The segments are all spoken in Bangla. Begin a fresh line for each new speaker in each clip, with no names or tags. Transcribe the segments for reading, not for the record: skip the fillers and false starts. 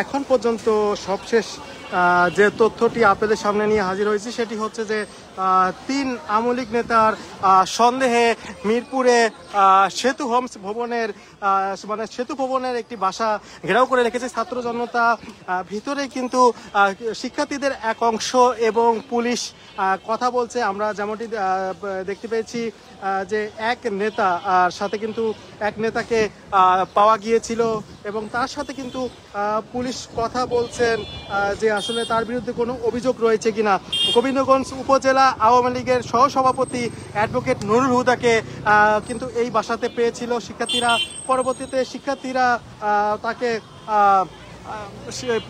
এখন পর্যন্ত সবশেষ যে তথ্যটি আপনাদের সামনে নিয়ে হাজির হয়েছি সেটি হচ্ছে যে 3 আওয়ামী লীগ নেতার সন্দেহে মিরপুরে সেতু হোমস ভবনের মানে সেতু ভবনের একটি বাসা ঘেরাও করে রেখেছে ছাত্র জনতা। ভিতরে কিন্তু শিক্ষার্থীদের এক অংশ এবং পুলিশ কথা বলছে। আমরা যেমনটি দেখতে পেয়েছি যে এক নেতা সাথে কিন্তু এক নেতাকে পাওয়া গিয়েছিল এবং তার সাথে কিন্তু পুলিশ কথা বলছেন যে আসলে তার বিরুদ্ধে কোনো অভিযোগ রয়েছে কিনা। গোবিন্দগঞ্জ উপজেলা আওয়ামী লীগের সহসভাপতি অ্যাডভোকেট নুরুল হুদাকে কিন্তু এই বাসাতে পেয়েছিল শিক্ষার্থীরা। পরবর্তীতে শিক্ষার্থীরা তাকে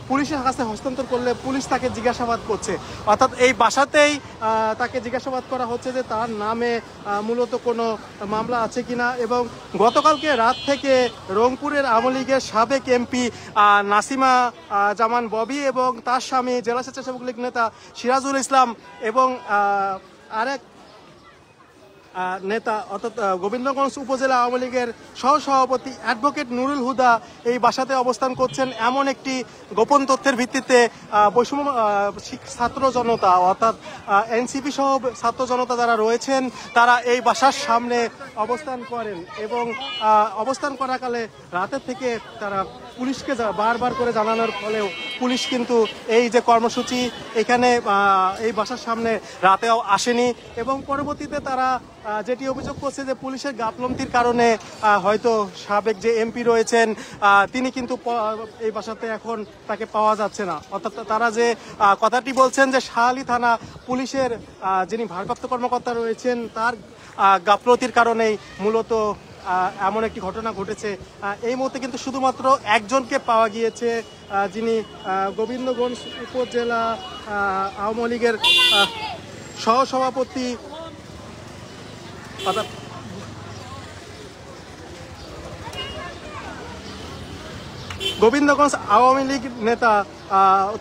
পুলিশের কাছে হস্তান্তর করলে পুলিশ তাকে জিজ্ঞাসাবাদ করছে, অর্থাৎ এই বাসাতেই তাকে জিজ্ঞাসাবাদ করা হচ্ছে যে তার নামে মূলত কোনো মামলা আছে কিনা। এবং গতকালকে রাত থেকে রংপুরের আওয়ামী লীগের সাবেক এমপি নাসিমা জামান ববি এবং তার স্বামী জেলা স্বেচ্ছাসেবক লীগ নেতা সিরাজুল ইসলাম এবং আরেক নেতা অর্থাৎ গোবিন্দগঞ্জ উপজেলা আওয়ামী লীগের সহসভাপতি অ্যাডভোকেট নুরুল হুদা এই বাসাতে অবস্থান করছেন এমন একটি গোপন তথ্যের ভিত্তিতে বৈষম্য ছাত্র জনতা অর্থাৎ এনসিপি সহ ছাত্র জনতা যারা রয়েছেন তারা এই বাসার সামনে অবস্থান করেন এবং অবস্থান করাকালে রাতের থেকে তারা পুলিশকে বারবার করে জানানোর ফলেও পুলিশ কিন্তু এই যে কর্মসূচি এখানে এই বাসার সামনে রাতেও আসেনি। এবং পরবর্তীতে তারা যেটি অভিযোগ করছে যে পুলিশের গাফলতির কারণে হয়তো সাবেক যে এমপি রয়েছেন তিনি কিন্তু এই বাসাতে এখন তাকে পাওয়া যাচ্ছে না। অর্থাৎ তারা যে কথাটি বলছেন যে শাহালি থানা পুলিশের যিনি ভারপ্রাপ্ত কর্মকর্তা রয়েছেন তার গাফলতির কারণেই মূলত এমন একটি ঘটনা ঘটেছে। এই মুহূর্তে কিন্তু শুধুমাত্র একজনকে পাওয়া গিয়েছে যিনি গোবিন্দগঞ্জ উপজেলা আওয়ামী লীগের সহসভাপতি অর্থাৎ গোবিন্দগঞ্জ আওয়ামী লীগ নেতা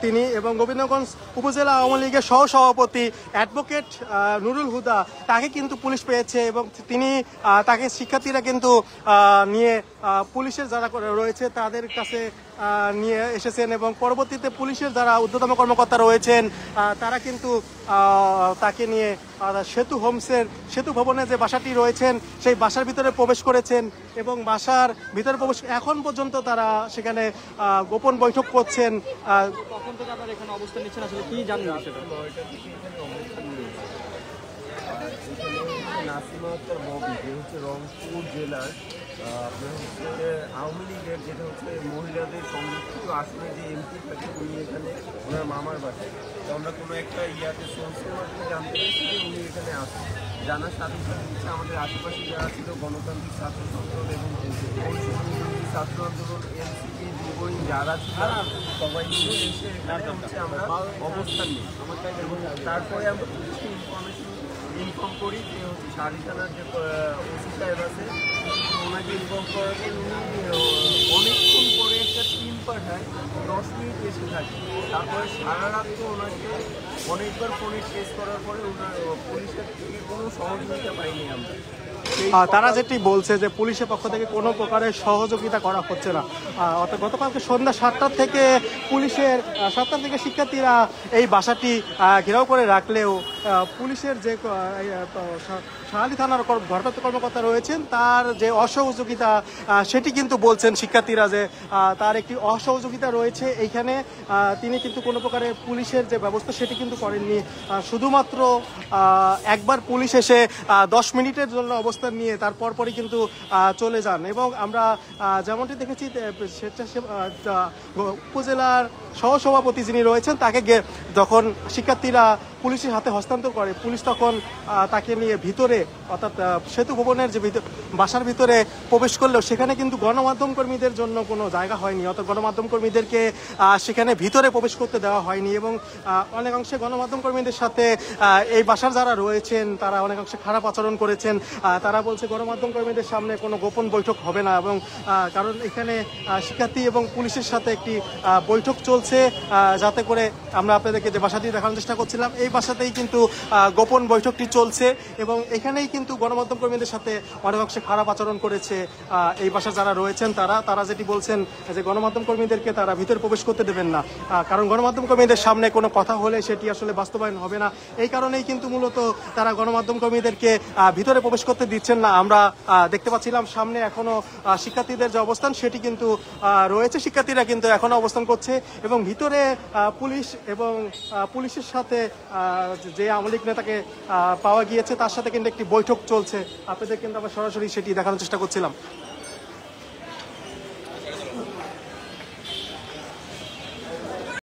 তিনি এবং গোবিন্দগঞ্জ উপজেলা আওয়ামী লীগের সহসভাপতি অ্যাডভোকেট নুরুল হুদা তাকে কিন্তু পুলিশ পেয়েছে এবং তিনি তাকে শিক্ষার্থীরা কিন্তু নিয়ে পুলিশের যারা রয়েছে তাদের কাছে নিয়ে এসেছেন এবং পরবর্তীতে পুলিশের যারা ঊর্ধ্বতন কর্মকর্তা রয়েছেন তারা কিন্তু তাকে নিয়ে সেতু হোমসের সেতু ভবনে যে বাসাটি রয়েছেন সেই বাসার ভিতরে প্রবেশ করেছেন এবং বাসার ভিতরে প্রবেশ এখন পর্যন্ত তারা সেখানে গোপন বৈঠক করছেন।
কখন থেকে আপনারা এখানে অবস্থান নিচ্ছেন, আসলে কি জানবেন সেটা?
নাসিমা ববি যে হচ্ছে রংপুর জেলার আপনার হচ্ছে আওয়ামী লীগের যেটা হচ্ছে মহিলাদের সংরক্ষিত আসনে যে এমপি থাকে উনি এখানে ওনার মামার বাসায়। তো আমরা কোনো একটা ইয়াতে সোর্সের মাধ্যমে জানতে পেরেছি যে উনি এখানে আসেন। জানার সাথে সাথে হচ্ছে আমাদের আশেপাশে যারা ছিল গণতান্ত্রিক ছাত্র সংসদ এবং ছাত্র আন্দোলন এনসিপি যুবলীগ যারা ছিল সবাই মিলে এসে এখানে হচ্ছে আমরা অবস্থান নিই এবং তারপরে আমরা পুলিশকে ইনফর্ম করি যে হচ্ছে শাহালি থানার যে ওসি সাহেব আছে ওনাকে ইনফর্ম করার উনি অনেকক্ষণ পরে একটা টিম পাঠায় 10 মিনিট এসে থাকে। তারপরে সারা রাত তো ওনাকে অনেকবার ফোনে টেস করার পরে ওনার পুলিশের থেকে কোনো সহযোগিতা পাইনি আমরা।
তারা যেটি বলছে যে পুলিশের পক্ষ থেকে কোনো প্রকারের সহযোগিতা করা হচ্ছে না। অর্থাৎ গতকালকে সন্ধ্যা 7টা থেকে পুলিশের 7টা থেকে শিক্ষার্থীরা এই বাসাটি ঘেরাও করে রাখলেও পুলিশের যে শাহালি থানার ভারপ্রাপ্ত কর্মকর্তা রয়েছেন তার যে অসহযোগিতা সেটি কিন্তু বলছেন শিক্ষার্থীরা যে তার একটি অসহযোগিতা রয়েছে এইখানে। তিনি কিন্তু কোনো প্রকারের পুলিশের যে ব্যবস্থা সেটি কিন্তু করেননি। শুধুমাত্র একবার পুলিশ এসে 10 মিনিটের জন্য অবস্থান নিয়ে তারপরই কিন্তু চলে যান এবং আমরা যেমনটি দেখেছি উপজেলার সহসভাপতি যিনি রয়েছেন তাকে যখন শিক্ষার্থীরা পুলিশের হাতে হস্তান্তর করে পুলিশ তখন তাকে নিয়ে ভিতরে অর্থাৎ সেতু ভবনের যে বাসার ভিতরে প্রবেশ করলেও সেখানে কিন্তু গণমাধ্যম কর্মীদের জন্য কোনো জায়গা হয়নি। অর্থাৎ গণমাধ্যম কর্মীদেরকে সেখানে ভিতরে প্রবেশ করতে দেওয়া হয়নি এবং অনেকাংশে গণমাধ্যম কর্মীদের সাথে এই বাসার যারা রয়েছেন তারা অনেকাংশে খারাপ আচরণ করেছেন। তারা বলছে গণমাধ্যম কর্মীদের সামনে কোনো গোপন বৈঠক হবে না এবং কারণ এখানে শিক্ষার্থী এবং পুলিশের সাথে একটি বৈঠক চলছে যাতে করে আমরা আপনাদেরকে যে বাসাটি দেখানোর চেষ্টা করছিলাম এই বাসাতেই কিন্তু গোপন বৈঠকটি চলছে এবং এখানেই কিন্তু গণমাধ্যম কর্মীদের সাথে অনেক অংশে খারাপ আচরণ করেছে এই বাসা যারা রয়েছেন তারা যেটি বলছেন যে গণমাধ্যম কর্মীদেরকে তারা ভিতরে প্রবেশ করতে দেবেন না, কারণ গণমাধ্যম কর্মীদের সামনে কোনো কথা হলে সেটি আসলে বাস্তবায়ন হবে না। এই কারণেই কিন্তু মূলত তারা গণমাধ্যম কর্মীদেরকে ভিতরে প্রবেশ করতে দিচ্ছেন না। আমরা দেখতে পাচ্ছিলাম সামনে এখনো শিক্ষার্থীদের যে অবস্থান সেটি কিন্তু রয়েছে, শিক্ষার্থীরা কিন্তু এখনো অবস্থান করছে এবং ভিতরে পুলিশ এবং পুলিশের সাথে যে আওয়ামী লীগ নেতাকে পাওয়া গিয়েছে তার সাথে কিন্তু একটি বৈঠক চলছে। আপনাদের কিন্তু আমরা সরাসরি সেটি দেখানোর চেষ্টা করছিলাম।